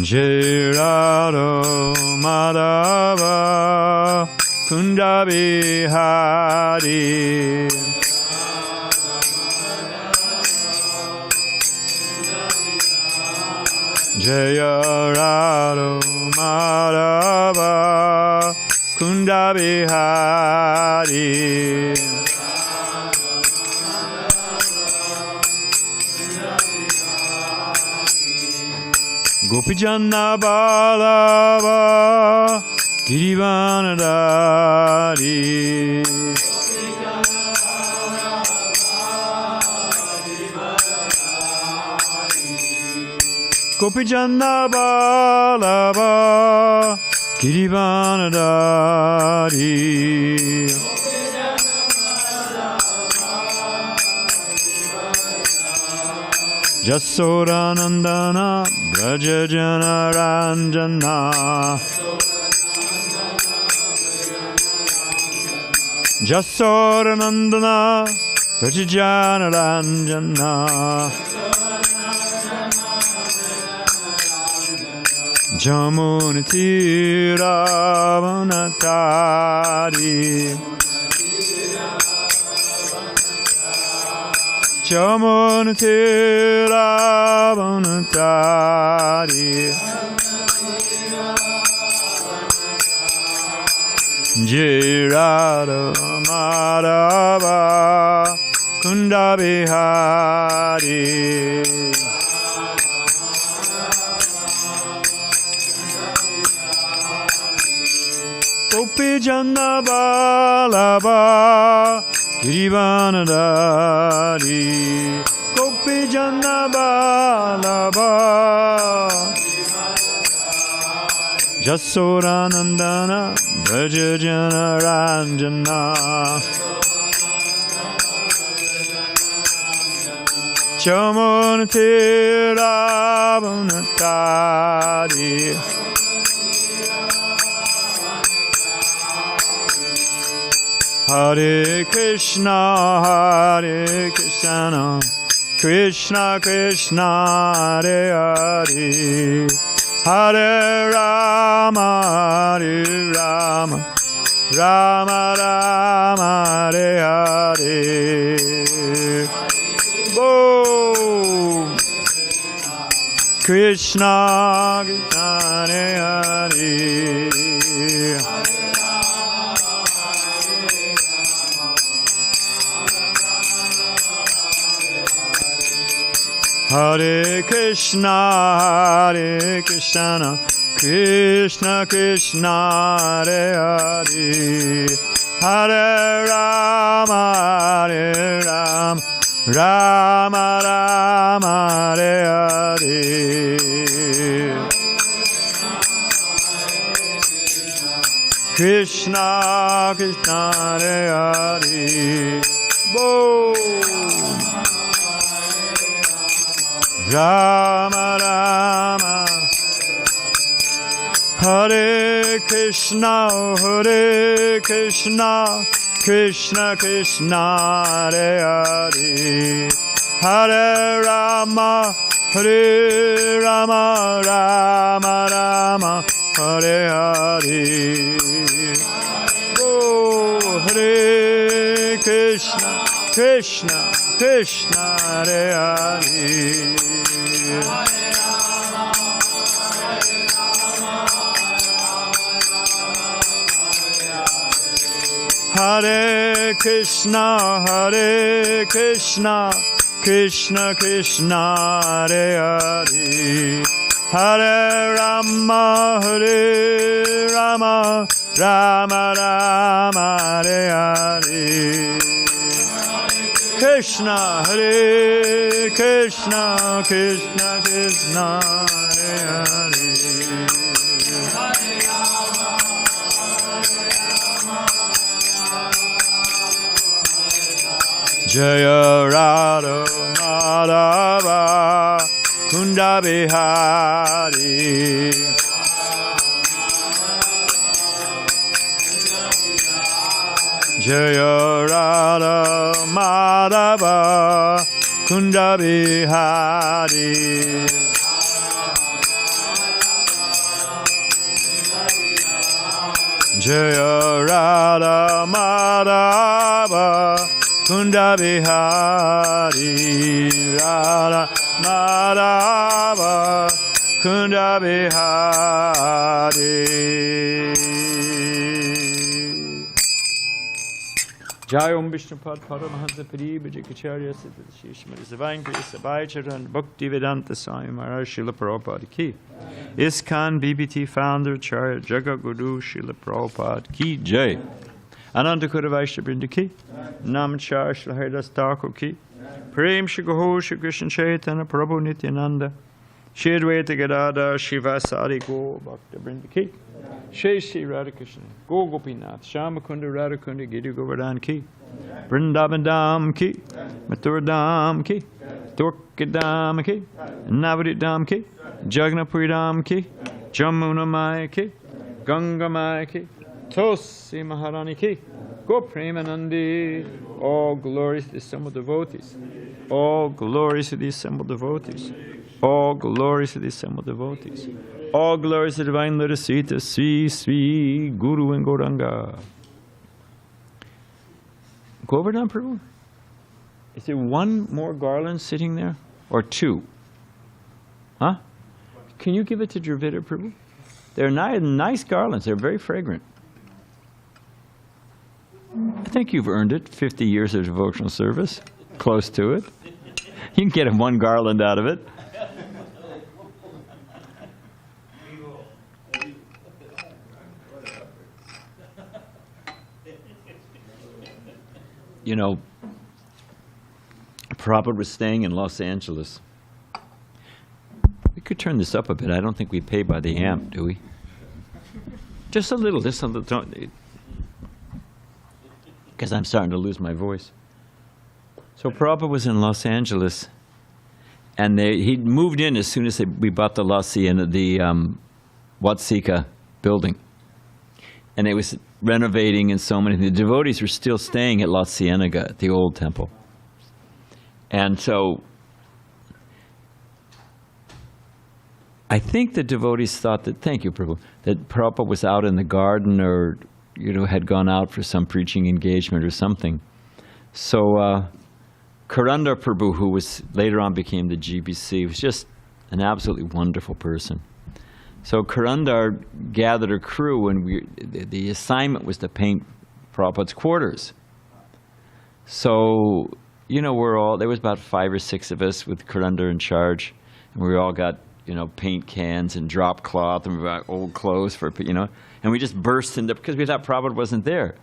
Jai Radha Madhava Kunda Bihari Jaya Radha Madhava Kunda Bihari Gopijana Balava Girivanadari Gopijana Balava Girivanadari Jasodanandana Brajajana Ranjana Jasodanandana Brajajana Ranjana Jamunati Ravanatari Jamunati Ravanatari Jirada Madhava Kunda Bihari Gopijana Balava Girivanadari Gopijana Balava Jasodanandana Brajajana Ranjana Jamunati Ravanatari Hare Krishna, Krishna Krishna, Hare Hare, Hare Rama, Rama Rama, Hare Hare. Boom. Krishna, Krishna, Hare Hare. Hare Krishna, Krishna Krishna, Hare Hare, Hare Rama, Rama Rama, Hare Hare. Krishna Krishna, Hare Hare. Boom. Rama Rama Hare Krishna Krishna Krishna Hare Hare Hare Rama Rama Rama Hare Hare Oh Hare Krishna Krishna Hare Hare Hare Krishna Krishna Krishna Hare Hare Hare Rama Rama Rama Hare Hare Krishna Hare Krishna Krishna Hare Hare Jaya Radha Madhava Kunda Bihari Jaya Radha Madhava Kunda Bihari Jaya Radha Madhava Kunda Bihari Radha Madhava Kunda Bihari. Jai Om Vishnupad Paramahansa Pariba Jikacharya Siddhishmari Savankri Sabaicharan Bhakti Vedanta Swami Maharaj Srila Prabhupada Ki. ISKCON BBT founder Charya Jagaguru Srila Prabhupada Ki Jai. Anandakura Vaishya Brinda Ki. Namachar Srila Haridas Thakur Ki. Prem Shri Gaho Shri Krishna Chaitanya Prabhu Nityananda. Shri Advaita Gadada Shivasari Go Bhakta Brinda Ki. Shri Shri Radhakrishna, Go Gopinath, Shamakunda Radhakunda, Gidu Govardhan Ki, Vrindavan Dham Ki, Mathura Dham Ki, Dwarka Dham Ki, Navadvip Dham Ki, Jagannathpuri Dham Ki, Jamuna Maya Ki, Ganga Maya Ki, Tosi Maharani Ki, Go Premanandi. All glories to the assembled devotees. All glories to the assembled devotees. All glories to the assembled devotees. All glories to the divine Lotus Sita, Sri Sri Guru and Gauranga. Govardhan Prabhu? Is there one more garland sitting there? Or two? Huh? Can you give it to Dravida Prabhu? They're nice garlands. They're very fragrant. I think you've earned it. 50 years of devotional service. Close to it. You can get one garland out of it. You know, Prabhupada was staying in Los Angeles. We could turn this up a bit. I don't think we pay by the amp, do we? Just a little, because I'm starting to lose my voice. So Prabhupada was in Los Angeles, and he moved in as soon as we bought the Watsika building. And it was renovating and so many. The devotees were still staying at La Cienega, at the old temple. And so I think the devotees thought that, thank you, Prabhu, that Prabhupada was out in the garden or, had gone out for some preaching engagement or something. So Karanda Prabhu, who was later on became the GBC, was just an absolutely wonderful person. So Karandar gathered a crew, and the assignment was to paint Prabhupada's quarters. So, there was about 5 or 6 of us with Karandar in charge, and we all got, paint cans and drop cloth, and we got old clothes and we just burst into, because we thought Prabhupada wasn't there.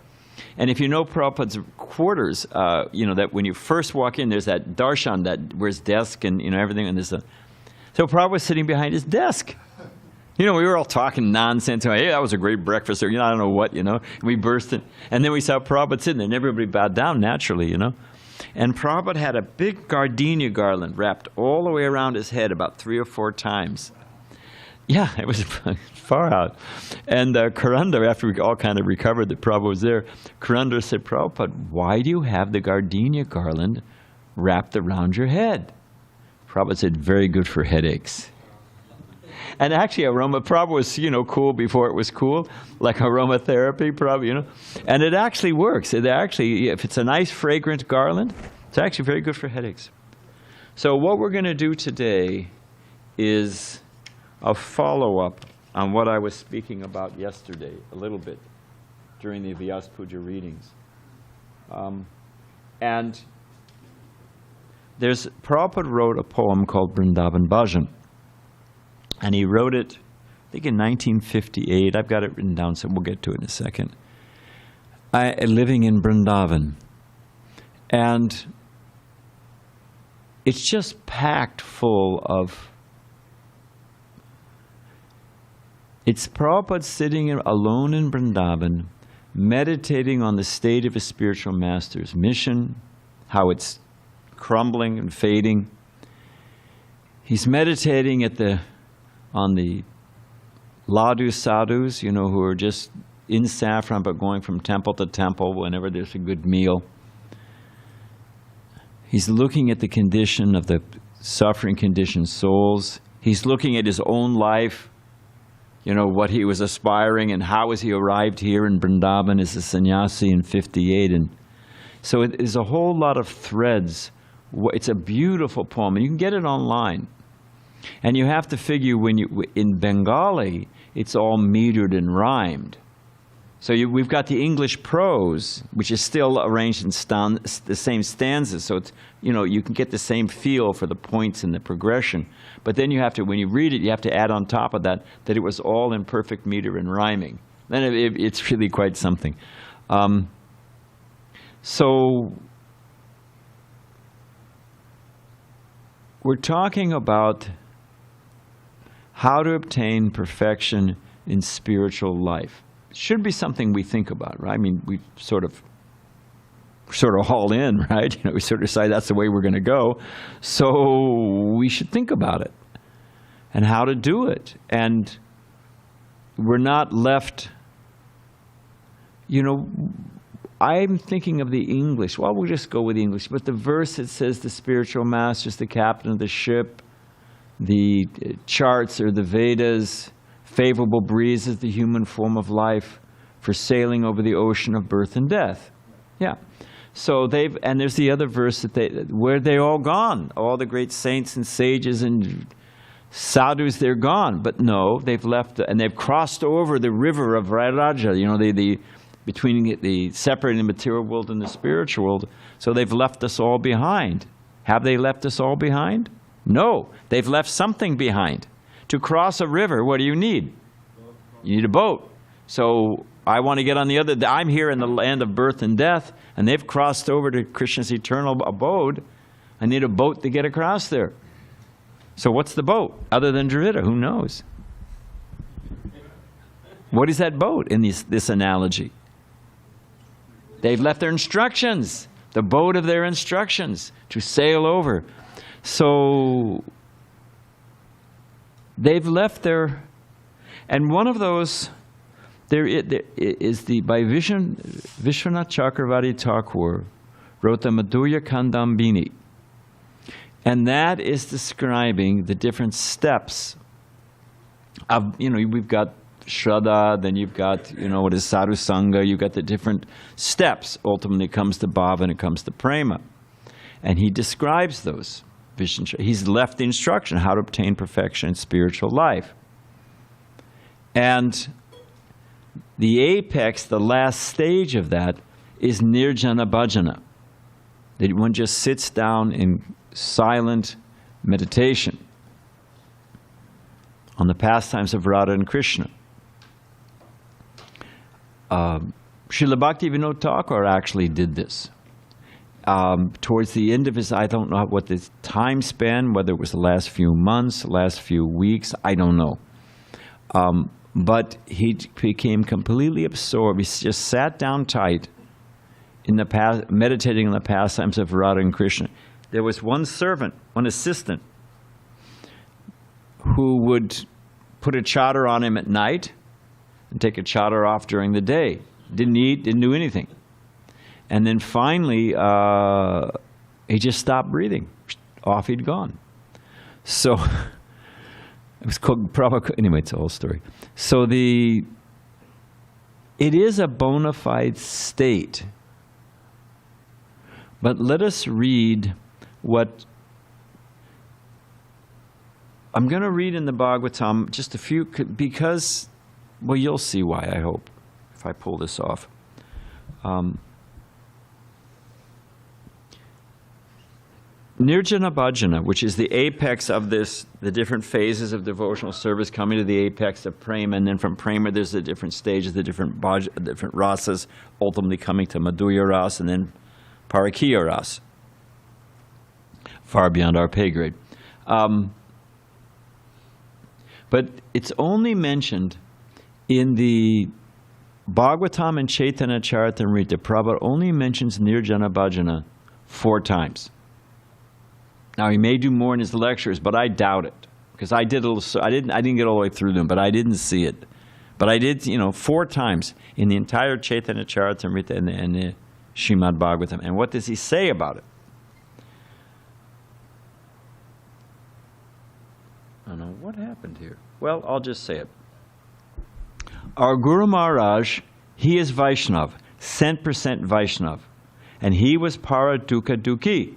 And if you know Prabhupada's quarters, that when you first walk in, there's that darshan, where his desk and, everything, and so Prabhupada was sitting behind his desk. We were all talking nonsense. Hey, that was a great breakfast, or I don't know what, And we burst in. And then we saw Prabhupada sitting there, and everybody bowed down naturally, And Prabhupada had a big gardenia garland wrapped all the way around his head about 3 or 4 times. Yeah, it was far out. And Karanda, after we all kind of recovered that Prabhupada was there, Karanda said, Prabhupada, why do you have the gardenia garland wrapped around your head? Prabhupada said, very good for headaches. And actually, Prabhupada was, cool before it was cool, like aromatherapy, probably, And it actually works. If it's a nice, fragrant garland, it's actually very good for headaches. So what we're going to do today is a follow-up on what I was speaking about yesterday, a little bit, during the Vyas Puja readings. And Prabhupada wrote a poem called Vrindavan Bhajan. And he wrote it, I think in 1958. I've got it written down, so we'll get to it in a second. Living in Vrindavan. And it's just packed full of... It's Prabhupada sitting alone in Vrindavan, meditating on the state of his spiritual master's mission, how it's crumbling and fading. He's meditating on the Ladhu sadhus, who are just in saffron but going from temple to temple whenever there's a good meal. He's looking at the condition of the suffering conditioned souls. He's looking at his own life. what he was aspiring and how he arrived here in Vrindavan as a sannyasi in 58. And so it is a whole lot of threads. It's a beautiful poem, and you can get it online. And you have to figure in Bengali, it's all metered and rhymed. So we've got the English prose, which is still arranged in the same stanzas. So it's, you can get the same feel for the points and the progression. But then you have to, when you read it, you have to add on top of that it was all in perfect meter and rhyming. Then it's really quite something. So we're talking about how to obtain perfection in spiritual life. Should be something we think about, right? I mean, we sort of all in, right? We sort of decide that's the way we're going to go. So we should think about it and how to do it. And we're not left, I'm thinking of the English. Well, we'll just go with the English. But the verse, it says the spiritual master is the captain of the ship. The charts are the Vedas. Favorable breeze is the human form of life for sailing over the ocean of birth and death. Yeah. So and there's the other verse where they all gone. All the great saints and sages and sadhus, they're gone. But no, they've left, and they've crossed over the river of Vairaja, between the separating the material world and the spiritual world. So they've left us all behind. Have they left us all behind? No, they've left something behind. To cross a river, what do you need? You need a boat. So I want to get on the other. I'm here in the land of birth and death, and they've crossed over to Krishna's eternal abode. I need a boat to get across there. So what's the boat other than Dravida? Who knows? What is that boat in this analogy? They've left their instructions, the boat of their instructions, to sail over. So they've left their, and one of those, by Vishwanath Chakravarti Thakur wrote the Madhurya Kandambini. And that is describing the different steps of, we've got Shraddha, then you've got, what is Sadhu Sangha, you've got the different steps. Ultimately it comes to Bhava and it comes to Prema. And he describes those. He's left the instruction how to obtain perfection in spiritual life. And the apex, the last stage of that, is Nirjana Bhajana. That one just sits down in silent meditation on the pastimes of Radha and Krishna. Srila Bhaktivinoda Thakur actually did this. Towards the end of his, I don't know what the time span, whether it was the last few months, last few weeks, I don't know. But he became completely absorbed. He just sat down tight in meditating on the pastimes of Radha and Krishna. There was one servant, one assistant, who would put a chadar on him at night and take a chadar off during the day. Didn't eat, didn't do anything. And then finally, he just stopped breathing. Off he'd gone. So, it was called Prabhupada. Anyway, it's a whole story. So it is a bona fide state. But let us read what, I'm going to read in the Bhagavatam just a few, because, well, you'll see why, I hope, if I pull this off. Nirjana Bhajana, which is the apex of this, the different phases of devotional service, coming to the apex of Prema, and then from Prema there's the different stages, the different rasas, ultimately coming to Madhurya Ras, and then Parakiya Ras, far beyond our pay grade. But it's only mentioned in the Bhagavatam and Chaitanya Charitamrita. Prabhupada only mentions Nirjana Bhajana 4 times. Now he may do more in his lectures, but I doubt it, because I didn't get all the way through them, but I didn't see it. But I did, 4 times in the entire Chaitanya Charitamrita and the Srimad Bhagavatam. And what does he say about it? I don't know what happened here. Well, I'll just say it. Our Guru Maharaj, he is Vaishnav, 100% Vaishnav. And he was Paradukha Dukhi.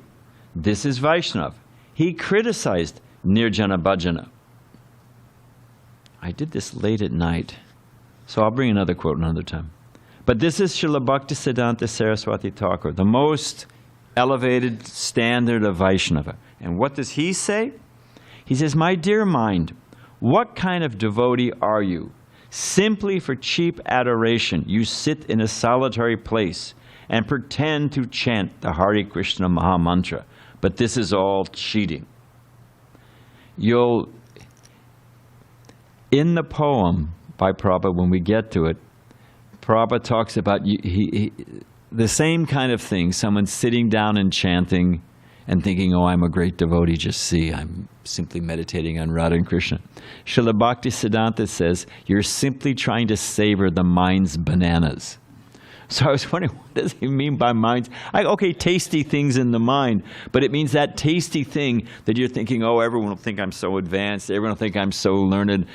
This is Vaishnav. He criticized Nirjana Bhajana. I did this late at night, so I'll bring another quote another time. But this is Srila Bhaktisiddhanta Saraswati Thakur, the most elevated standard of Vaishnava. And what does he say? He says, my dear mind, what kind of devotee are you? Simply for cheap adoration, you sit in a solitary place and pretend to chant the Hare Krishna Maha Mantra. But this is all cheating. In the poem by Prabhupada, when we get to it, Prabhupada talks about the same kind of thing. Someone sitting down and chanting and thinking, oh, I'm a great devotee, just see, I'm simply meditating on Radha and Krishna. Srila Bhaktisiddhanta says, you're simply trying to savor the mind's bananas. So I was wondering, what does he mean by minds? Okay, tasty things in the mind, but it means that tasty thing that you're thinking, oh, everyone will think I'm so advanced, everyone will think I'm so learned,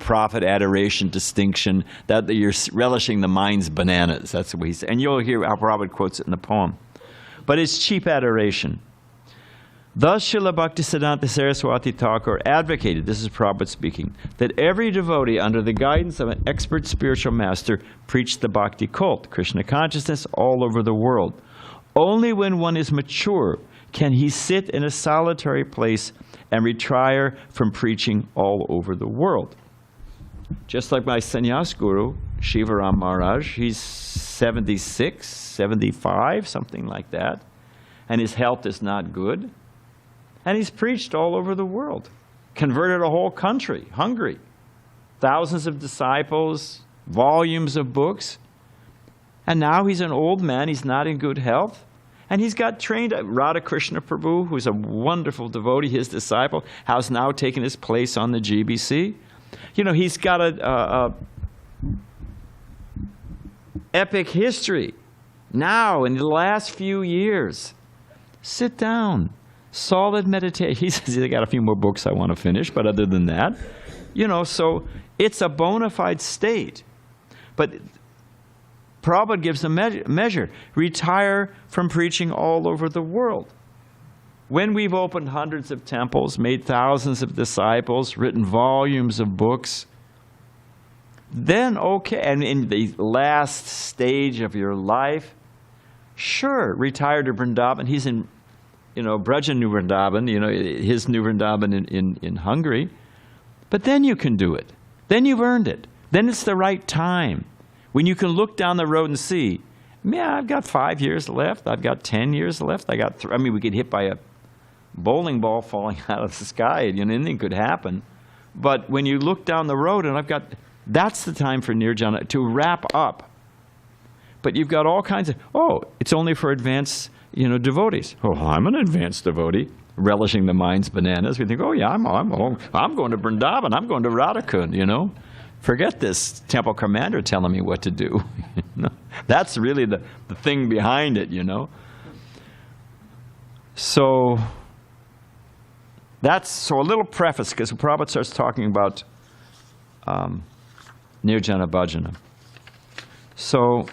profit, adoration, distinction, that you're relishing the mind's bananas. That's what he said. And you'll hear how Prabhupada quotes it in the poem. But it's cheap adoration. Thus, Srila Bhaktisiddhanta Saraswati Thakur advocated, this is Prabhupada speaking, that every devotee under the guidance of an expert spiritual master preach the Bhakti cult, Krishna consciousness, all over the world. Only when one is mature can he sit in a solitary place and retire from preaching all over the world. Just like my sannyas guru, Shivaram Maharaj, he's 76, 75, something like that, and his health is not good. And he's preached all over the world, converted a whole country, Hungary, thousands of disciples, volumes of books. And now he's an old man, he's not in good health. And he's got trained, Radha Krishna Prabhu, who's a wonderful devotee, his disciple, has now taken his place on the GBC. He's got a epic history now in the last few years. Sit down. Solid meditation. He says he's got a few more books I want to finish, but other than that, so it's a bona fide state. But Prabhupada gives a measure. Retire from preaching all over the world. When we've opened hundreds of temples, made thousands of disciples, written volumes of books, then okay, and in the last stage of your life, sure, retire to Vrindavan. He's in Bhajan New Vrindavan, his New Vrindavan in Hungary. But then you can do it. Then you've earned it. Then it's the right time. When you can look down the road and see, I've got 5 years left. I've got 10 years left. We get hit by a bowling ball falling out of the sky. Anything could happen. But when you look down the road and that's the time for Nirjana to wrap up. But you've got all kinds of, it's only for advanced devotees. Oh, I'm an advanced devotee, relishing the mind's bananas. We think, oh yeah, I'm going to Vrindavan, I'm going to Radhakund, Forget this temple commander telling me what to do. That's really the thing behind it, So a little preface, because Prabhupada starts talking about Nirjana Bhajana. So,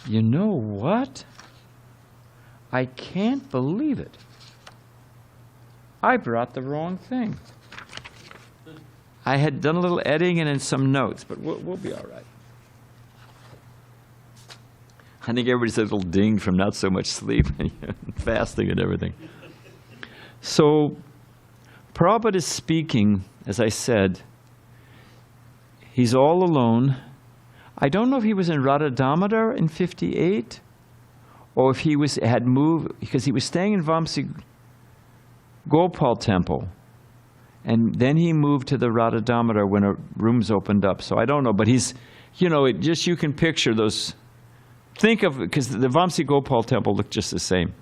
you know what? I can't believe it. I brought the wrong thing. I had done a little editing and some notes, but we'll be all right. I think everybody's a little dinged from not so much sleep and fasting and everything. So, Prabhupada is speaking, as I said, he's all alone. I don't know if he was in Radha Damodar in 58, or if he had moved, because he was staying in Vamsi Gopal temple, and then he moved to the Radha Damodar when rooms opened up. So I don't know, but he's, you can picture those. Think of, because the Vamsi Gopal temple looked just the same,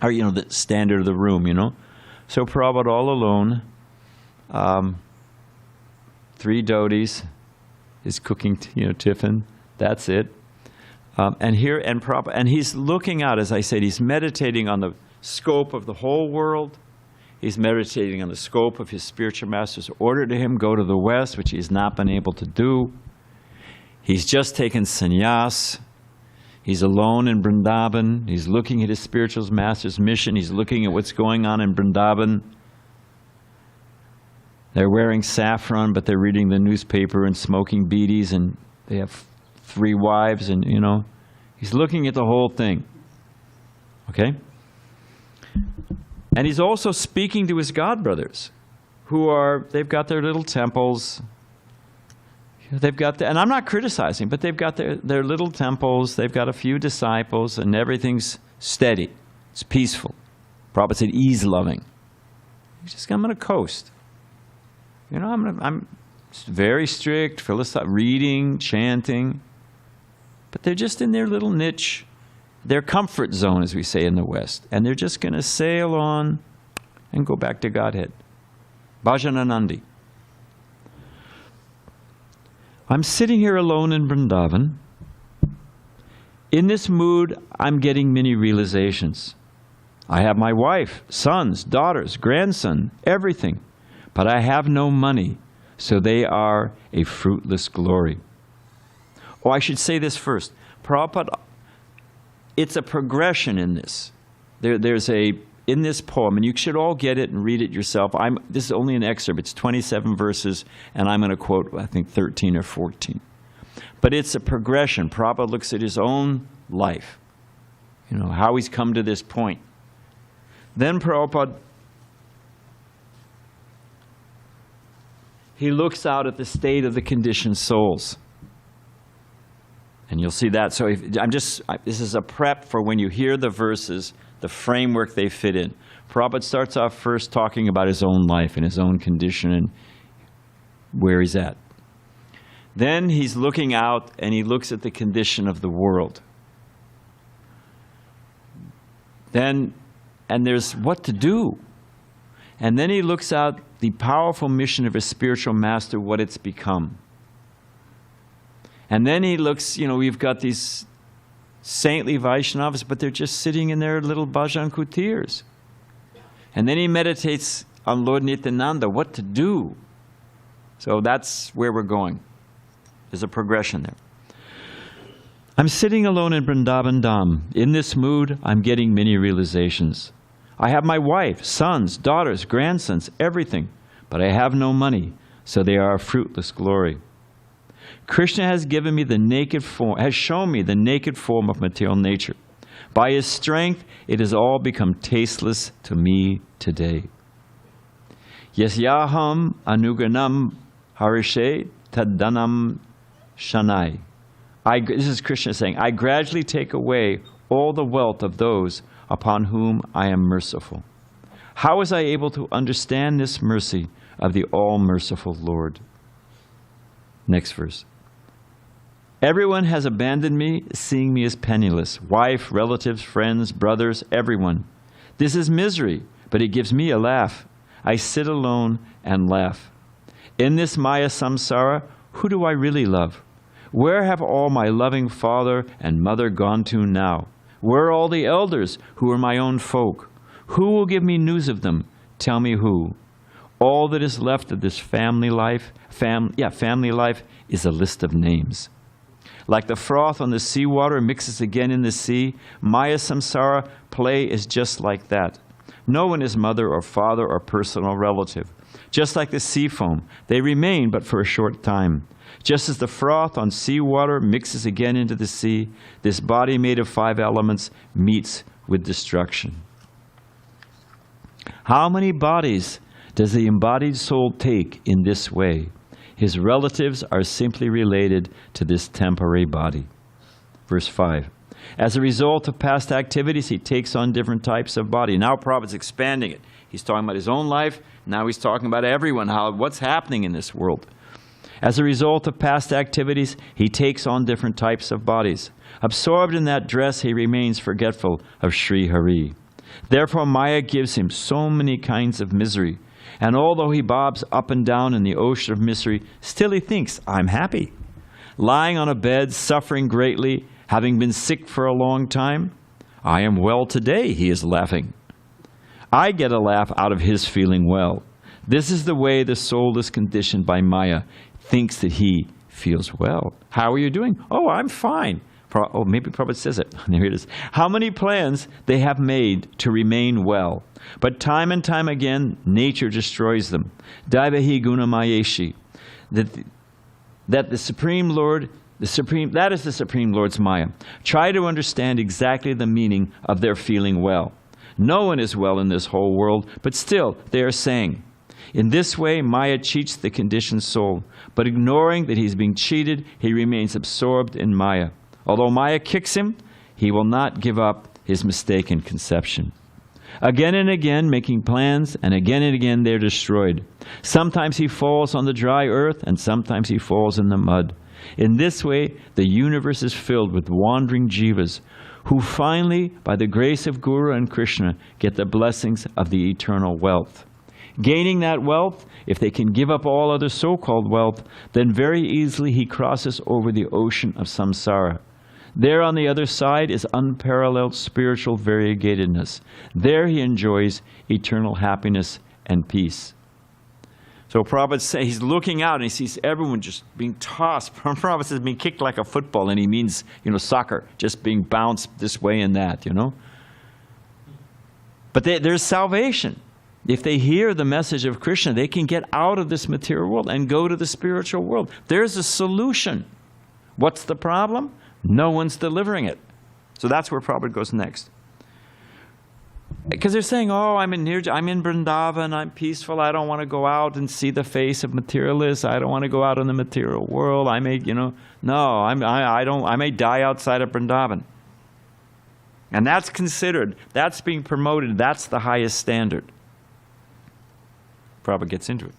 or the standard of the room, So Prabhupada all alone, 3 dhotis, is cooking, tiffin. That's it. And he's looking out, as I said, he's meditating on the scope of the whole world. He's meditating on the scope of his spiritual master's order to him, go to the West, which he's not been able to do. He's just taken sannyas. He's alone in Vrindavan. He's looking at his spiritual master's mission. He's looking at what's going on in Vrindavan. They're wearing saffron, but they're reading the newspaper and smoking beedis, and they have 3 wives, and, you know, he's looking at the whole thing. Okay? And he's also speaking to his godbrothers, they've got their little temples. They've got, and I'm not criticizing, but they've got their little temples. They've got a few disciples, and everything's steady. It's peaceful. Prabhupada said, ease-loving. I'm going to coast. You know, I'm very strict, reading, chanting. But they're just in their little niche, their comfort zone, as we say in the West. And they're just going to sail on and go back to Godhead. Bhajan. I'm sitting here alone in Vrindavan. In this mood, I'm getting many realizations. I have my wife, sons, daughters, grandson, everything. But I have no money, so they are a fruitless glory. Oh, I should say this first. Prabhupada, it's a progression in this. In this poem, and you should all get it and read it yourself. This is only an excerpt. It's 27 verses, and I'm going to quote, I think, 13 or 14. But it's a progression. Prabhupada looks at his own life, you know, how he's come to this point. Then Prabhupada, he looks out at the state of the conditioned souls. And you'll see that. So this is a prep for when you hear the verses, the framework they fit in. Prabhupada starts off first talking about his own life and his own condition and where he's at. Then he's looking out and he looks at the condition of the world. And there's what to do. And then he looks out the powerful mission of his spiritual master, what it's become. And then he looks, you know, we've got these saintly Vaishnavas, but they're just sitting in their little bhajan kutirs. And then he meditates on Lord Nityananda, what to do. So that's where we're going. There's a progression there. I'm sitting alone in Vrindavan Dham. In this mood, I'm getting many realizations. I have my wife, sons, daughters, grandsons, everything, but I have no money, so they are a fruitless glory. Krishna has given me the naked form, has shown me the naked form of material nature. By his strength, it has all become tasteless to me today. Yasyaham anuganam harishe tadanam shanai. This is Krishna saying, I gradually take away all the wealth of those upon whom I am merciful. How was I able to understand this mercy of the all-merciful Lord? Next verse. Everyone has abandoned me, seeing me as penniless. Wife, relatives, friends, brothers, everyone. This is misery, but it gives me a laugh. I sit alone and laugh. In this Maya samsara, who do I really love? Where have all my loving father and mother gone to now? Where are all the elders who are my own folk? Who will give me news of them? Tell me who. All that is left of this family life is a list of names. Like the froth on the seawater mixes again in the sea, Maya samsara play is just like that. No one is mother or father or personal relative. Just like the sea foam, they remain but for a short time. Just as the froth on seawater mixes again into the sea, this body made of 5 elements meets with destruction. How many bodies does the embodied soul take in this way? His relatives are simply related to this temporary body. Verse 5. As a result of past activities, he takes on different types of body. Now Prabhupada's expanding it. He's talking about his own life. Now he's talking about everyone, what's happening in this world. As a result of past activities, he takes on different types of bodies. Absorbed in that dress, he remains forgetful of Sri Hari. Therefore, Maya gives him so many kinds of misery. And although he bobs up and down in the ocean of misery, still he thinks, I'm happy. Lying on a bed, suffering greatly, having been sick for a long time, I am well today, he is laughing. I get a laugh out of his feeling well. This is the way the soul is conditioned by Maya, thinks that he feels well. How are you doing? Oh, I'm fine. Oh, maybe Prabhupada says it. There it is. How many plans they have made to remain well, but time and time again, nature destroys them. Daivahi gunamayeshi. That the Supreme Lord, that is the Supreme Lord's Maya. Try to understand exactly the meaning of their feeling well. No one is well in this whole world, but still they are saying. In this way, Maya cheats the conditioned soul, but ignoring that he's being cheated, he remains absorbed in Maya. Although Maya kicks him, he will not give up his mistaken conception. Again and again, making plans, and again they're destroyed. Sometimes he falls on the dry earth, and sometimes he falls in the mud. In this way, the universe is filled with wandering jivas, who finally, by the grace of Guru and Krishna, get the blessings of the eternal wealth. Gaining that wealth, if they can give up all other so-called wealth, then very easily he crosses over the ocean of samsara. There on the other side is unparalleled spiritual variegatedness. There he enjoys eternal happiness and peace. So Prabhupada says, he's looking out and he sees everyone just being tossed. Prabhupada says being kicked like a football, and he means, soccer, just being bounced this way and that, But there's salvation. If they hear the message of Krishna, they can get out of this material world and go to the spiritual world. There's a solution. What's the problem? No one's delivering it. So that's where Prabhupada goes next. Because they're saying, oh, I'm in Vrindavana, I'm peaceful, I don't want to go out and see the face of materialists, I don't want to go out in the material world, I may, I may die outside of Vrindavan. And that's considered, that's being promoted, that's the highest standard. Prabhupada gets into it.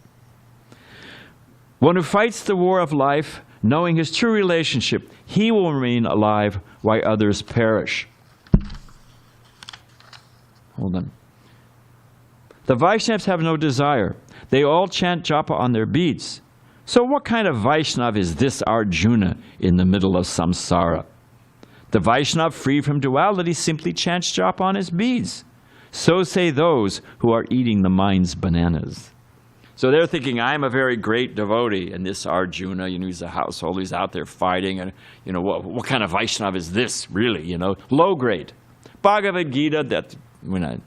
One who fights the war of life, knowing his true relationship, he will remain alive while others perish. Hold on. The Vaishnavas have no desire. They all chant japa on their beads. So what kind of Vaishnav is this Arjuna in the middle of samsara? The Vaishnav free from duality simply chants japa on his beads. So say those who are eating the mind's bananas. So they're thinking, I'm a very great devotee, and this Arjuna, he's a household, he's out there fighting, and what kind of Vaishnava is this, really, low grade. Bhagavad Gita, that we're not,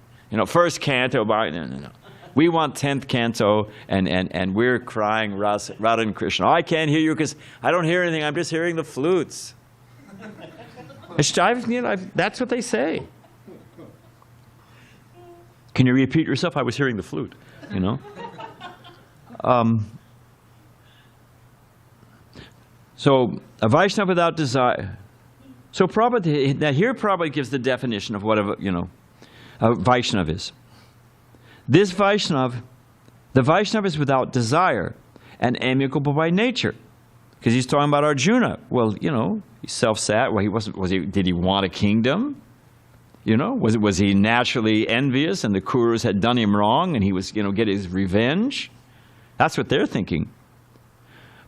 first canto, no. We want 10th canto, and we're crying Radha and Krishna. Oh, I can't hear you because I don't hear anything, I'm just hearing the flutes. That's what they say. Can you repeat yourself? I was hearing the flute, So a Vaishnava without desire. So Prabhupada, now here Prabhupada gives the definition of what a Vaishnava is. This Vaishnava, the Vaishnava is without desire and amicable by nature. Because he's talking about Arjuna. Well, he's self-sat. Well, did he want a kingdom? Was he naturally envious and the Kurus had done him wrong and he was, get his revenge? That's what they're thinking.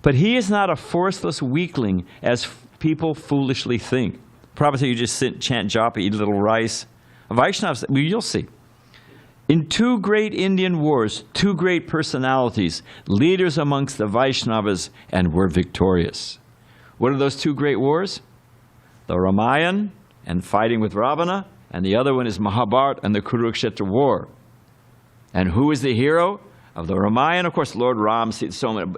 But he is not a forceless weakling as people foolishly think. Prabhupada said you just sit, chant japa, eat a little rice. Vaishnavas, you'll see. In two great Indian wars, two great personalities, leaders amongst the Vaishnavas, and were victorious. What are those two great wars? The Ramayana and fighting with Ravana, and the other one is Mahabharata and the Kurukshetra war. And who is the hero of the Ramayana? Of course, Lord Ram. So many,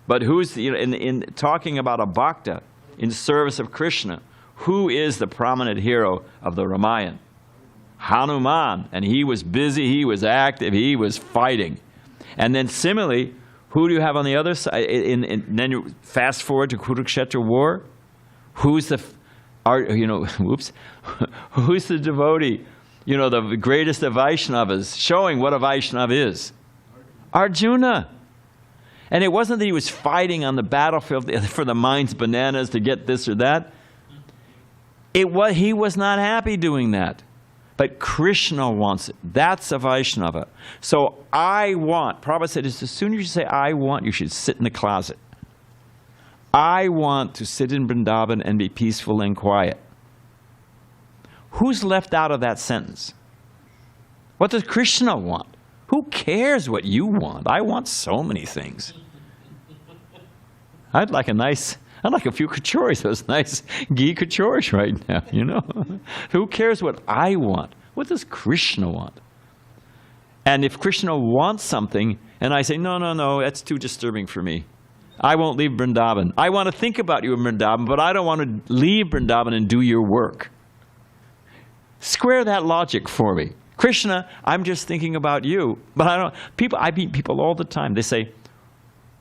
but who's in talking about a bhakta in service of Krishna? Who is the prominent hero of the Ramayana? Hanuman, and he was busy, he was active, he was fighting. And then similarly, who do you have on the other side? Then you fast forward to Kurukshetra war. Who's the, who's the devotee? The greatest of Vaishnavas, showing what a Vaishnava is. Arjuna. And it wasn't that he was fighting on the battlefield for the mind's bananas to get this or that. He was not happy doing that. But Krishna wants it. That's a Vaishnava. So I want, Prabhupada said, as soon as you say I want, you should sit in the closet. I want to sit in Vrindavan and be peaceful and quiet. Who's left out of that sentence? What does Krishna want? Who cares what you want? I want so many things. I'd like a few kachoris, those nice ghee kachoris right now, you know. Who cares what I want? What does Krishna want? And if Krishna wants something, and I say, no, that's too disturbing for me. I won't leave Vrindavan. I want to think about you in Vrindavan, but I don't want to leave Vrindavan and do your work. Square that logic for me. Krishna, I'm just thinking about you. But I meet people all the time. They say,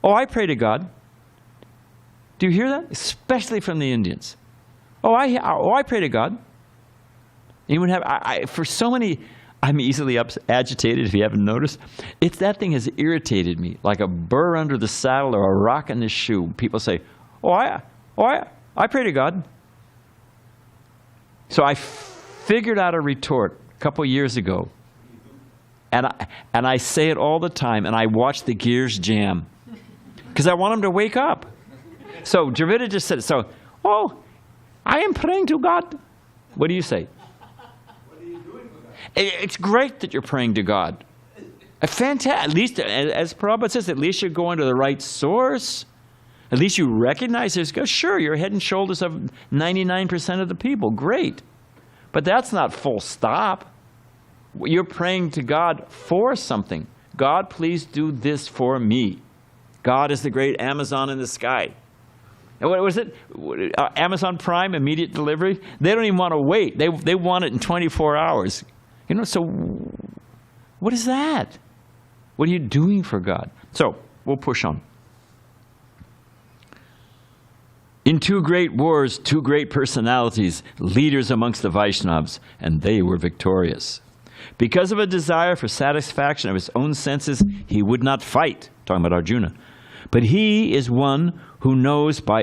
oh, I pray to God. Do you hear that? Especially from the Indians. Oh, I pray to God. Anyone have, for so many, I'm easily agitated, if you haven't noticed. That thing has irritated me, like a burr under the saddle or a rock in the shoe. People say, I pray to God. So I figured out a retort a couple years ago. And I say it all the time, and I watch the gears jam. Because I want them to wake up. So Dravida just said, I am praying to God. What do you say? What are you doing for God? It's great that you're praying to God. Fantastic. At least, as Prabhupada says, at least you're going to the right source. At least you recognize there's God. Sure, you're head and shoulders of 99% of the people. Great. But that's not full stop. You're praying to God for something. God, please do this for me. God is the great Amazon in the sky. And what was it? Amazon Prime, immediate delivery? They don't even want to wait. They want it in 24 hours. You know, so what is that? What are you doing for God? So, we'll push on. In two great wars, two great personalities, leaders amongst the Vaishnavas, and they were victorious. Because of a desire for satisfaction of his own senses, he would not fight. Talking about Arjuna. But he is one who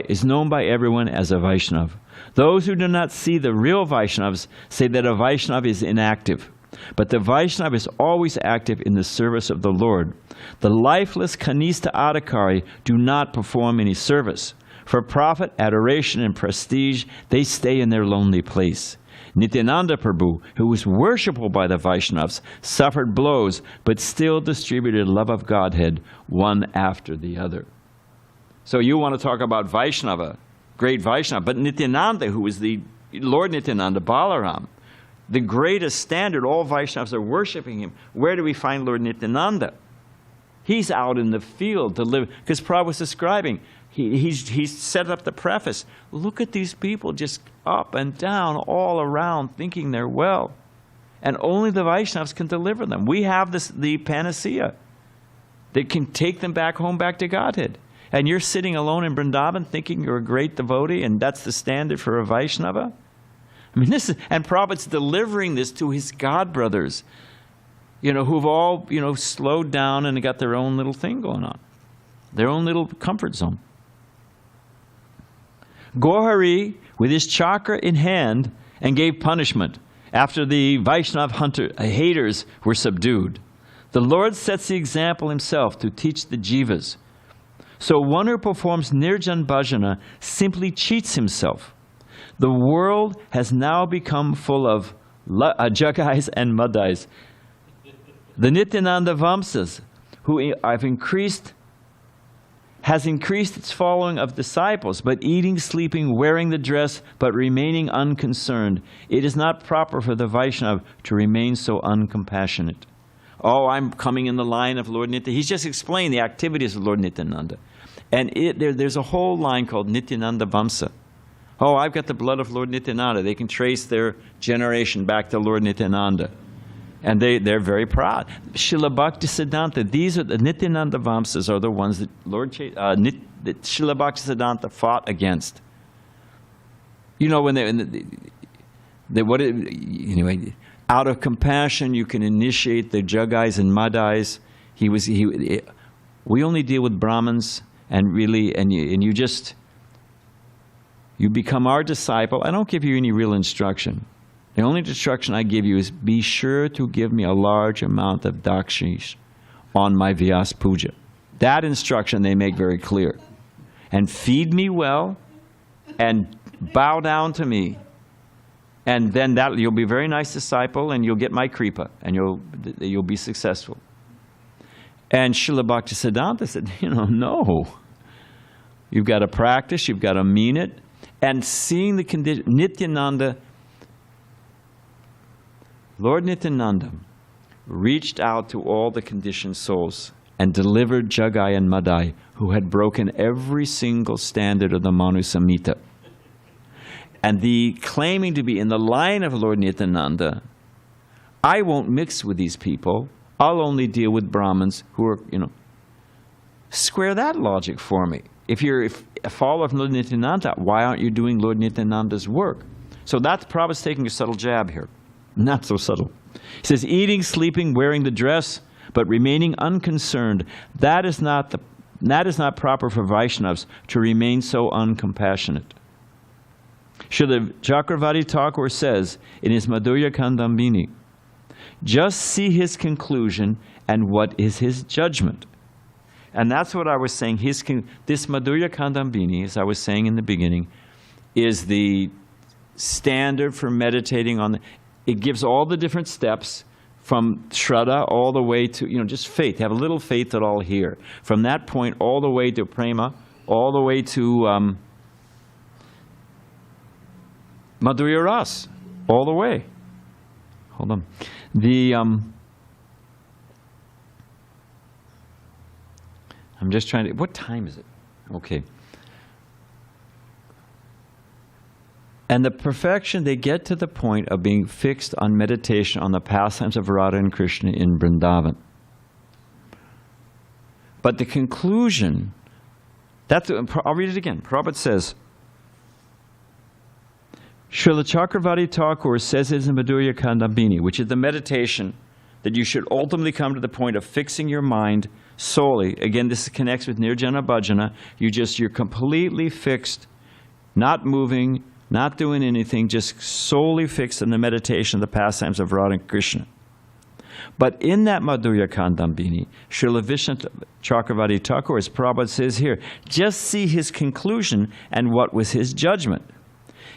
is known by everyone as a Vaishnava. Those who do not see the real Vaishnavas say that a Vaishnava is inactive. But the Vaishnava is always active in the service of the Lord. The lifeless Kanista Adhikari do not perform any service. For profit, adoration, and prestige, they stay in their lonely place. Nityananda Prabhu, who was worshipful by the Vaishnavas, suffered blows, but still distributed love of Godhead one after the other. So you want to talk about Vaishnava, great Vaishnava, but Nityananda, who was the Lord Nityananda, Balaram, the greatest standard, all Vaishnavas are worshiping him. Where do we find Lord Nityananda? He's out in the field to live, because Prabhupada was describing, he's set up the preface. Look at these people just up and down all around thinking they're well. And only the Vaishnavas can deliver them. We have the panacea that can take them back home, back to Godhead. And you're sitting alone in Vrindavan thinking you're a great devotee and that's the standard for a Vaishnava? I mean, and Prabhupada's delivering this to his God brothers, who've all, slowed down and got their own little thing going on. Their own little comfort zone. Gauranga, with his chakra in hand, and gave punishment after the Vaishnav haters were subdued. The Lord sets the example himself to teach the jivas. So one who performs Nirjana Bhajana simply cheats himself. The world has now become full of jagais and madais. The Nityananda Vamsas, who has increased its following of disciples, but eating, sleeping, wearing the dress, but remaining unconcerned. It is not proper for the Vaishnava to remain so uncompassionate. Oh, I'm coming in the line of Lord Nityananda. He's just explained the activities of Lord Nityananda. And there's a whole line called Nityananda Vamsa. Oh, I've got the blood of Lord Nityananda. They can trace their generation back to Lord Nityananda. And they're very proud. Srila Bhakti Siddhanta, these are the Nityananda Vamsas are the ones that that Srila Bhakti Siddhanta fought against. When anyway, out of compassion you can initiate the jagais and madais. We only deal with Brahmins, and really, you become our disciple. I don't give you any real instruction. The only instruction I give you is be sure to give me a large amount of dakshish on my Vyas Puja. That instruction they make very clear. And feed me well and bow down to me. And then you'll be a very nice disciple, and you'll get my kripa, and you'll be successful. And Srila Bhaktisiddhanta said, no. You've got to practice, you've got to mean it. And seeing the condition, Nityananda, Lord Nityananda reached out to all the conditioned souls and delivered Jagai and Madai, who had broken every single standard of the Manu Samhita. And the claiming to be in the line of Lord Nityananda, I won't mix with these people. I'll only deal with Brahmins who are, Square that logic for me. If you're a follower of Lord Nityananda, why aren't you doing Lord Nityananda's work? So that's Prabhupada's taking a subtle jab here. Not so subtle. He says, eating, sleeping, wearing the dress, but remaining unconcerned, that is not proper for Vaishnavas to remain so uncompassionate. Srila Chakravarti Thakur says in his Madhurya Kandambini, just see his conclusion and what is his judgment. And that's what I was saying. This Madhurya Kandambini, as I was saying in the beginning, is the standard for meditating on it gives all the different steps from Shraddha all the way to, just faith. Have a little faith at all here. From that point all the way to Prema, all the way to Madhurya Ras, all the way. Hold on. I'm just trying to, what time is it? Okay. And the perfection, they get to the point of being fixed on meditation on the pastimes of Radha and Krishna in Vrindavan. But the conclusion, I'll read it again. Prabhupada says, Srila Chakravarti Thakur says it in Madhurya Kandambini, which is the meditation that you should ultimately come to the point of fixing your mind solely. Again, this connects with Nirjana Bhajana. You're completely fixed, not moving, not doing anything, just solely fixed in the meditation of the pastimes of Radha and Krishna. But in that Madhurya Kandambini, Srila Vishnu Chakravarti Thakur, as Prabhupada says here, just see his conclusion and what was his judgment.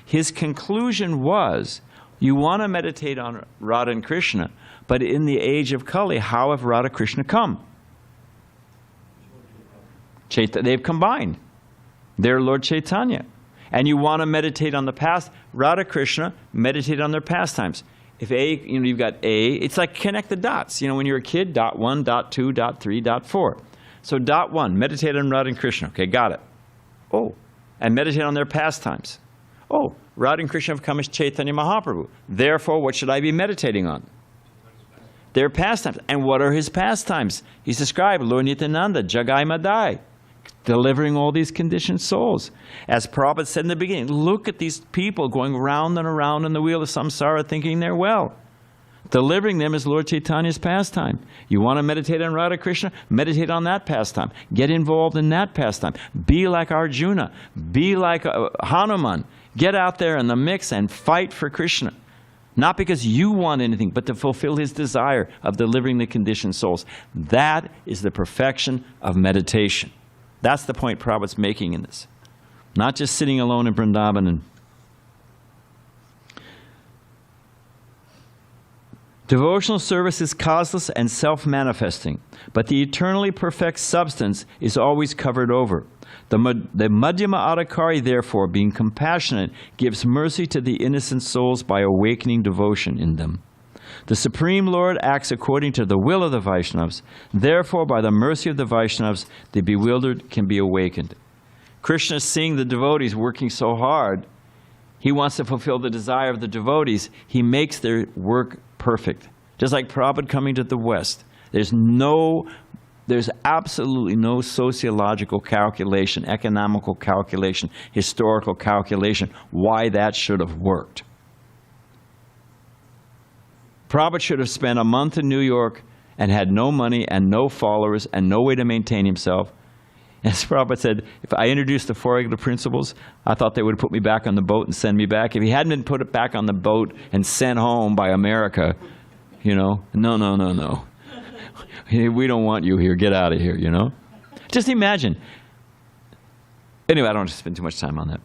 His conclusion was, you want to meditate on Radha and Krishna, but in the age of Kali, how have Radha Krishna come? They've combined. They're Lord Chaitanya. And you want to meditate on the past, Radha Krishna, meditate on their pastimes. If you've got A, it's like connect the dots. When you're a kid, dot 1, dot 2, dot 3, dot 4. So dot 1, meditate on Radha and Krishna. Okay, got it. Oh, and meditate on their pastimes. Oh, Radha and Krishna have come as Chaitanya Mahaprabhu. Therefore, what should I be meditating on? Their pastimes. And what are his pastimes? He's described, Lord Nityananda, Jagai Madai, delivering all these conditioned souls. As Prabhupada said in the beginning, look at these people going round and around in the wheel of samsara thinking they're well. Delivering them is Lord Chaitanya's pastime. You want to meditate on Radha Krishna? Meditate on that pastime. Get involved in that pastime. Be like Arjuna. Be like Hanuman. Get out there in the mix and fight for Krishna. Not because you want anything, but to fulfill his desire of delivering the conditioned souls. That is the perfection of meditation. That's the point Prabhupada's making in this. Not just sitting alone in Vrindavan. Devotional service is causeless and self-manifesting, but the eternally perfect substance is always covered over. The Madhyama Adhikari, therefore, being compassionate, gives mercy to the innocent souls by awakening devotion in them. The Supreme Lord acts according to the will of the Vaishnavas. Therefore, by the mercy of the Vaishnavas, the bewildered can be awakened. Krishna, seeing the devotees working so hard, he wants to fulfill the desire of the devotees. He makes their work perfect. Just like Prabhupada coming to the West. There's absolutely no sociological calculation, economical calculation, historical calculation why that should have worked. Prabhupada should have spent a month in New York and had no money and no followers and no way to maintain himself. As Prabhupada said, if I introduced the Four Regular Principles, I thought they would have put me back on the boat and send me back. If he hadn't been put back on the boat and sent home by America, no. We don't want you here. Get out of here, Just imagine. Anyway, I don't want to spend too much time on that.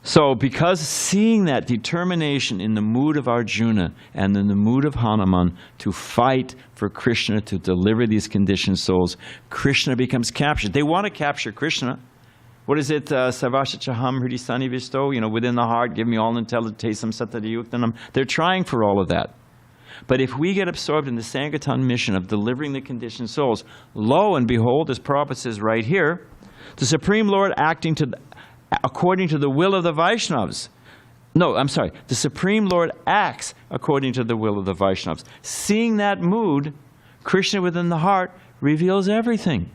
So because seeing that determination in the mood of Arjuna and in the mood of Hanuman to fight for Krishna, to deliver these conditioned souls, Krishna becomes captured. They want to capture Krishna. What is it? Sarvashachaham hridi sanivisto, within the heart, give me all intelligesam satadiyuktanam. They're trying for all of that. But if we get absorbed in the Sankirtan mission of delivering the conditioned souls, lo and behold, as Prabhupada says right here, the Supreme Lord acting according to the will of the Vaishnavas. No, I'm sorry. The Supreme Lord acts according to the will of the Vaishnavas. Seeing that mood, Krishna within the heart reveals everything.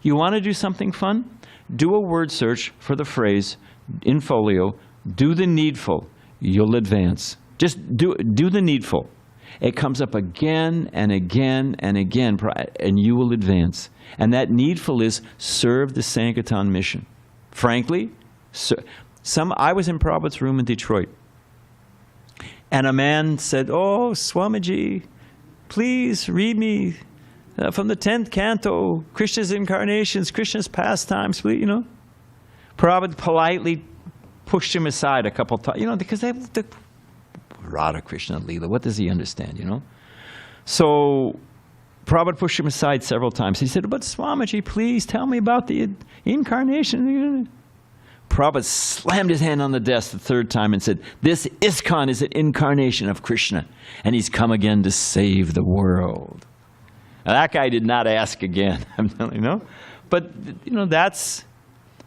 You want to do something fun? Do a word search for the phrase in folio, do the needful, you'll advance. Just do the needful. It comes up again and again and again, and you will advance. And that needful is serve the Sankirtan mission. Frankly, I was in Prabhupada's room in Detroit, and a man said, "Oh, Swamiji, please read me from the 10th canto, Krishna's incarnations, Krishna's pastimes, please, Prabhupada politely pushed him aside a couple times, because the Radha Krishna Leela, what does he understand, So Prabhupada pushed him aside several times. He said, "But Swamiji, please tell me about the incarnation." Prabhupada slammed his hand on the desk the third time and said, "This ISKCON is an incarnation of Krishna, and he's come again to save the world." Now, that guy did not ask again, I'm telling you, But, that's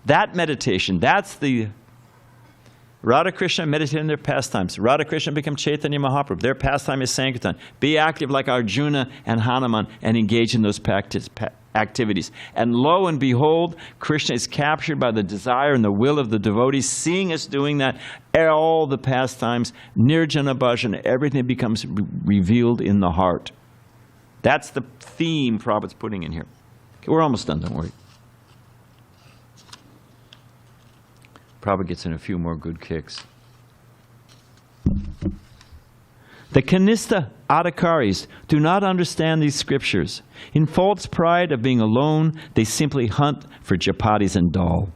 that meditation. That's the Radha Krishna meditate in their pastimes. Radha Krishna become Chaitanya Mahaprabhu. Their pastime is Sankirtan. Be active like Arjuna and Hanuman and engage in those activities. And lo and behold, Krishna is captured by the desire and the will of the devotees. Seeing us doing that, all the pastimes, Nirjana, Bhajan, everything becomes revealed in the heart. That's the theme Prabhupada's putting in here. Okay, we're almost done, don't worry. Prabhupada gets in a few more good kicks. The Kanistha Adhikaris do not understand these scriptures. In false pride of being alone, they simply hunt for japatis and dal.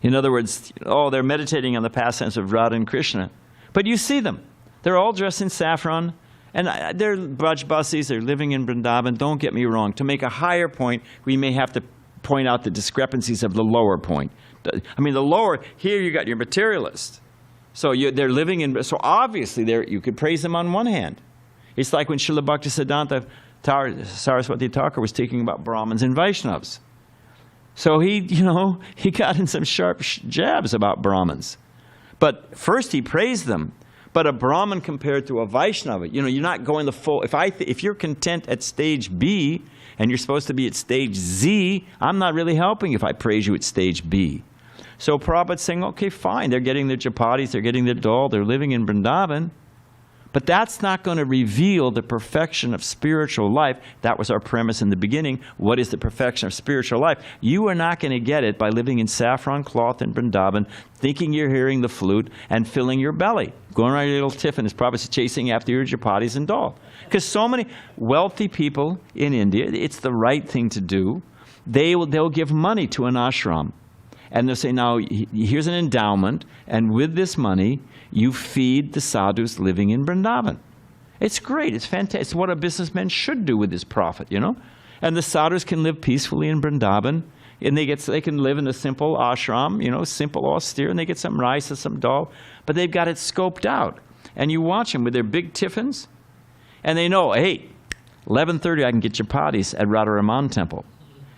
In other words, they're meditating on the pastimes of Radha and Krishna. But you see them. They're all dressed in saffron. And they're Brajbasis, they're living in Vrindavan. Don't get me wrong. To make a higher point, we may have to point out the discrepancies of the lower point. I mean, the lower, here you got your materialist. So they're living in, so obviously you could praise them on one hand. It's like when Srila Bhaktisiddhanta Saraswati Thakur was speaking about Brahmins and Vaishnavas. So he got in some sharp jabs about Brahmins. But first he praised them. But a Brahmin compared to a Vaishnava, you're not going the full. If you're content at stage B and you're supposed to be at stage Z, I'm not really helping if I praise you at stage B. So Prabhupada's saying, okay, fine. They're getting their chapatis, they're getting their dal, they're living in Vrindavan. But that's not going to reveal the perfection of spiritual life. That was our premise in the beginning. What is the perfection of spiritual life? You are not going to get it by living in saffron cloth in Vrindavan, thinking you're hearing the flute, and filling your belly. Going around your little tiffin is probably chasing after your japatis and dal. Because so many wealthy people in India, it's the right thing to do. They'll give money to an ashram. And they'll say, now, here's an endowment, and with this money, you feed the sadhus living in Vrindavan. It's great. It's fantastic. It's what a businessman should do with his profit, And the sadhus can live peacefully in Vrindavan, and they can live in a simple ashram, simple, austere, and they get some rice and some dal, but they've got it scoped out. And you watch them with their big tiffins, and they know, hey, 11:30 I can get chapatis at Radharaman temple.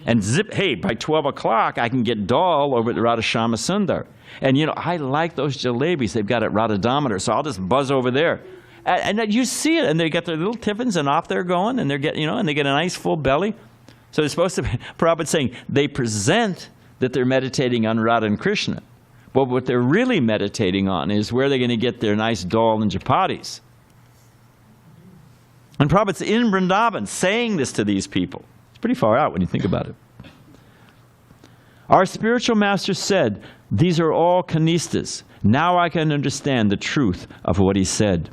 And hey, by 12 o'clock, I can get dal over at the Radhashama Sundar. And, I like those jalebis they've got at Radha Damodar, so I'll just buzz over there. And you see it, and they get their little tiffins, and off they're going, and and they get a nice full belly. So they're supposed to be, Prabhupada's saying, they present that they're meditating on Radha and Krishna. But what they're really meditating on is where they're going to get their nice dal and chapatis. And Prabhupada's in Vrindavan saying this to these people. It's pretty far out when you think about it. Our spiritual master said, these are all kanistas. Now I can understand the truth of what he said.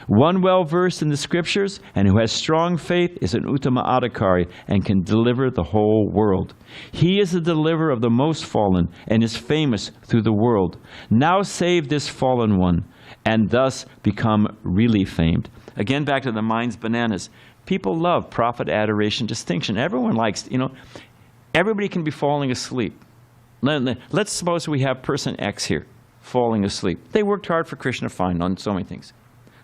One well-versed in the scriptures and who has strong faith is an Uttama Adhikari and can deliver the whole world. He is the deliverer of the most fallen and is famous through the world. Now save this fallen one and thus become really famed. Again, back to the mind's bananas. People love profit, adoration, distinction. Everyone likes, everybody can be falling asleep. Let's suppose we have person X here falling asleep. They worked hard for Krishna, fine, on so many things.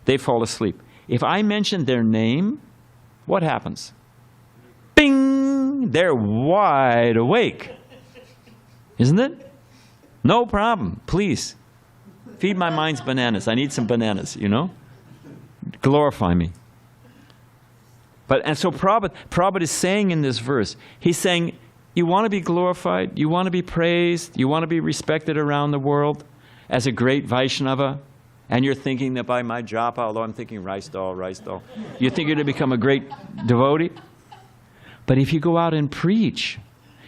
They fall asleep. If I mention their name, what happens? Bing! They're wide awake. Isn't it? No problem. Please. Feed my mind's bananas. I need some bananas, Glorify me. And so Prabhupada is saying in this verse, he's saying, you want to be glorified? You want to be praised? You want to be respected around the world as a great Vaishnava? And you're thinking that by my japa, although I'm thinking rice dal, you think you're going to become a great devotee? But if you go out and preach,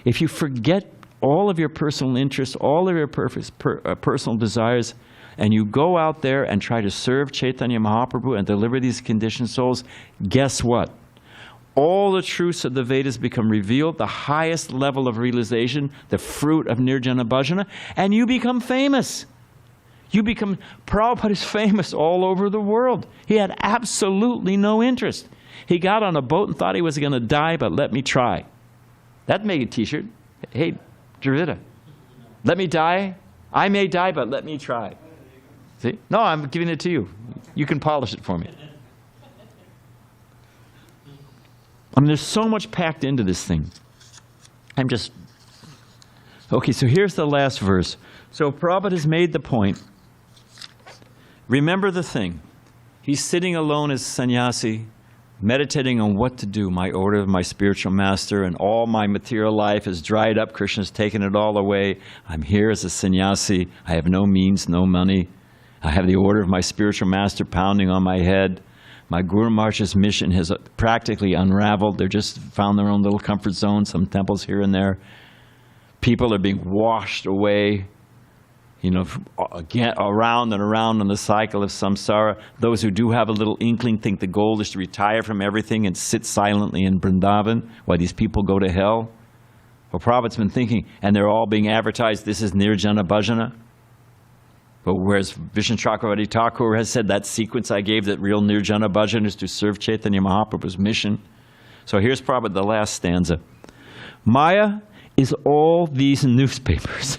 if you forget all of your personal interests, all of your personal desires, and you go out there and try to serve Chaitanya Mahaprabhu and deliver these conditioned souls, guess what? All the truths of the Vedas become revealed, the highest level of realization, the fruit of Nirjana Bhajana, and you become famous. Prabhupada is famous all over the world. He had absolutely no interest. He got on a boat and thought he was going to die, but let me try. That'd make a t-shirt. Hey, Dravida, let me die. I may die, but let me try. See? No, I'm giving it to you. You can polish it for me. There's so much packed into this thing. Okay, so here's the last verse. So Prabhupada has made the point. Remember the thing. He's sitting alone as sannyasi, meditating on what to do, my order of my spiritual master, and all my material life is dried up. Krishna's taken it all away. I'm here as a sannyasi. I have no means, no money. I have the order of my spiritual master pounding on my head. My Guru Maharaj's mission has practically unraveled. They've just found their own little comfort zone, some temples here and there. People are being washed away, again, around and around in the cycle of samsara. Those who do have a little inkling think the goal is to retire from everything and sit silently in Vrindavan while these people go to hell. Well, Prabhupada's been thinking, and they're all being advertised, this is Nirjana Bhajana. But whereas Vishnu Chakravarti Thakur has said that sequence I gave, that real Nirjana Bhajan is to serve Chaitanya Mahaprabhu's mission. So here's Prabhupada, the last stanza. Maya is all these newspapers.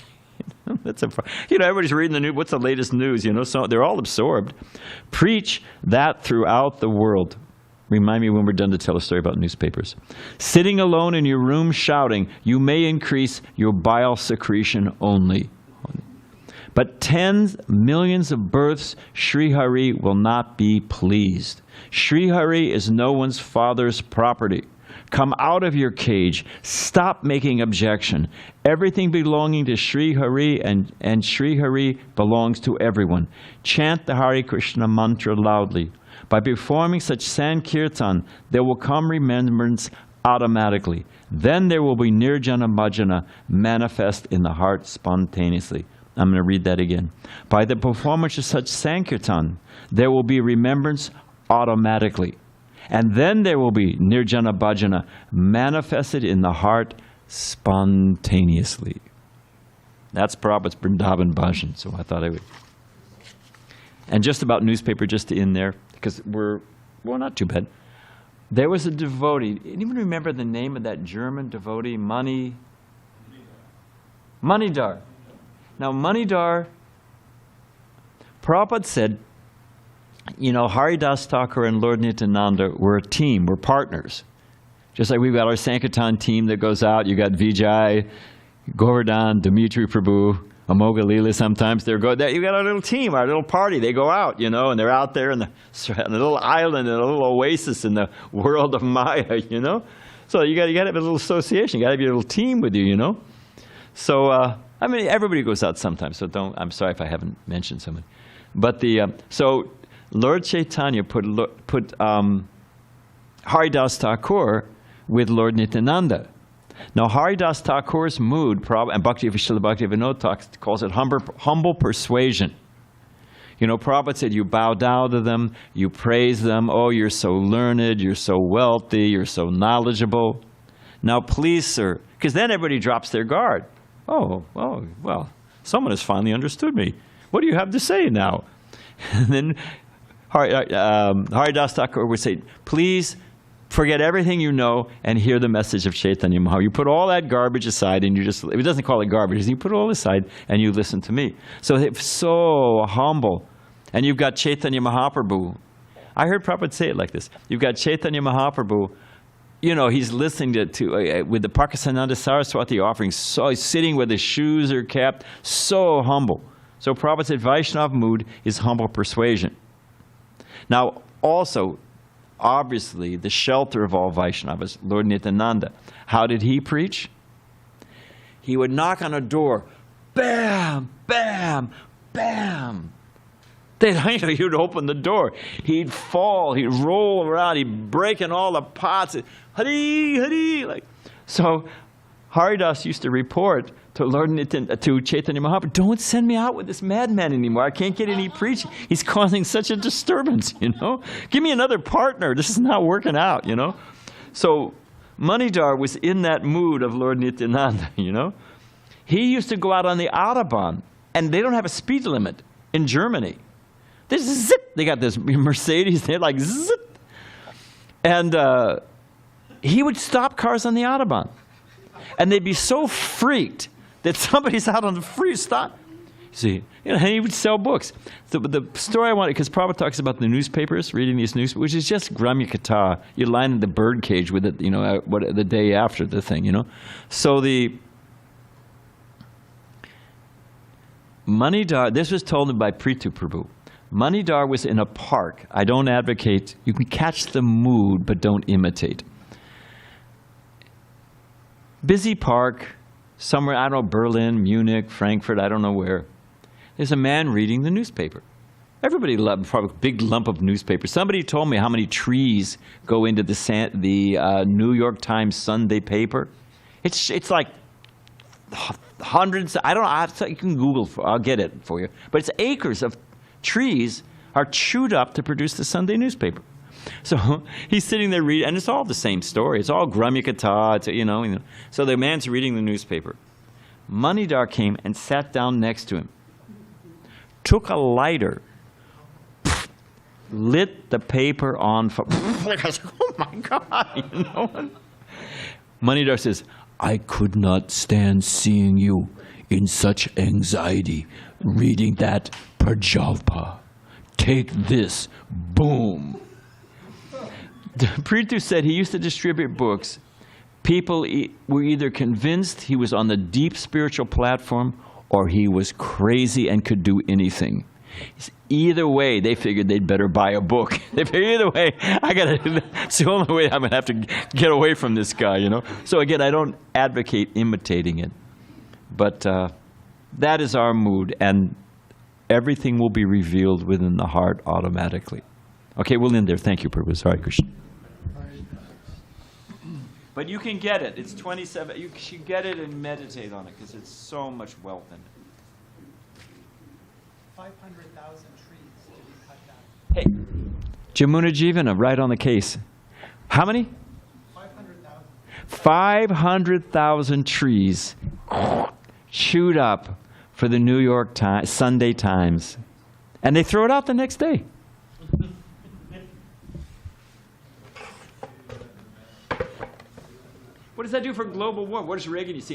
Everybody's reading the news. What's the latest news? So they're all absorbed. Preach that throughout the world. Remind me when we're done to tell a story about newspapers. Sitting alone in your room shouting, you may increase your bile secretion only. But tens, millions of births, Sri Hari will not be pleased. Sri Hari is no one's father's property. Come out of your cage. Stop making objection. Everything belonging to Sri Hari and Sri Hari belongs to everyone. Chant the Hare Krishna mantra loudly. By performing such Sankirtan, there will come remembrance automatically. Then there will be Nirjana Bhajana manifest in the heart spontaneously. I'm going to read that again. By the performance of such Sankirtan, there will be remembrance automatically. And then there will be Nirjana Bhajana manifested in the heart spontaneously. That's Prabhupada's Vrindavan Bhajan, so I thought I would. And just about newspaper, just to end there, because not too bad. There was a devotee, anyone remember the name of that German devotee, Manidar. Now, Manidar, Prabhupada said, Haridas Thakur and Lord Nityananda were a team, we're partners. Just like we've got our Sankirtan team that goes out, you got Vijay, Govardhan, Dimitri Prabhu, Amoga Leela sometimes. You got our little team, our little party. They go out, and they're out there in a little island, in a little oasis in the world of Maya, So you got to have a little association. You got to have your little team with you, So, everybody goes out sometimes, so I'm sorry if I haven't mentioned someone. But so Lord Chaitanya put Haridas Thakur with Lord Nityananda. Now Haridas Thakur's mood, and Bhakti Srila Bhakti Vinod calls it humble persuasion. You know, Prabhupada said you bow down to them, you praise them. Oh, you're so learned, you're so wealthy, you're so knowledgeable. Now, please, sir, because then everybody drops their guard. Oh, well, someone has finally understood me. What do you have to say now? And then Haridas Thakur would say, please forget everything you know and hear the message of Chaitanya Mahaprabhu. You put all that garbage aside and you just, it doesn't call it garbage, you put it all aside and you listen to me. So it's so humble. And you've got Chaitanya Mahaprabhu. I heard Prabhupada say it like this. You've got Chaitanya Mahaprabhu, you know, he's listening to with the Parkasananda Saraswati offering, so he's sitting with his shoes are kept, so humble. So Prabhupada said Vaishnava mood is humble persuasion. Now, also, obviously, the shelter of all Vaishnavas, Lord Nityananda. How did he preach? He would knock on a door, bam, bam, bam. Then, he would open the door. He'd fall, he'd roll around, he'd break in all the pots. Hari, Hari. Like. So Haridas used to report to to Chaitanya Mahaprabhu, don't send me out with this madman anymore. I can't get any preaching. He's causing such a disturbance, you know. Give me another partner. This is not working out, you know. So Manidhar was in that mood of Lord Nityananda, you know. He used to go out on the Autobahn, and they don't have a speed limit in Germany. They zip. They got this Mercedes. They're like zip. And he would stop cars on the Autobahn. And they'd be so freaked that somebody's out on the free stop. See, you know, and he would sell books. The story I wanted, because Prabhupada talks about the newspapers, reading these newspapers, which is just Gramya Katha. You line in the bird cage with it, you know, the day after the thing, you know. So the Manidhar, this was told him by Prithu Prabhu. Manidhar was in a park. I don't advocate, you can catch the mood, but don't imitate. Busy park, somewhere, I don't know, Berlin, Munich, Frankfurt, I don't know where. There's a man reading the newspaper. Everybody loved, probably a big lump of newspaper. Somebody told me how many trees go into the New York Times Sunday paper. It's like hundreds, I don't know, you can Google, I'll get it for you. But it's acres of trees are chewed up to produce the Sunday newspaper. So he's sitting there reading, and it's all the same story. It's all Gramya Katha, you know. So the man's reading the newspaper. Manidhar came and sat down next to him, took a lighter, lit the paper on fire. Oh my God, you know. Manidhar says, I could not stand seeing you in such anxiety reading that Prajalpa. Take this, boom. Prithu said he used to distribute books. People were either convinced he was on the deep spiritual platform or he was crazy and could do anything. Either way, they figured they'd better buy a book. They figured, either way, it's the only way I'm going to have to get away from this guy, you know. So again, I don't advocate imitating it. But that is our mood, and everything will be revealed within the heart automatically. Okay, we'll end there. Thank you, Prabhu. Sorry, Krishna. But you can get it. It's 27. You should get it and meditate on it because it's so much wealth in it. 500,000 trees to be cut down. Hey, Jamuna Jivana, right on the case. How many? 500,000. 500,000 trees chewed up for the New York Sunday Times. And they throw it out the next day. What does that do for global warming? What does Reagan, you see,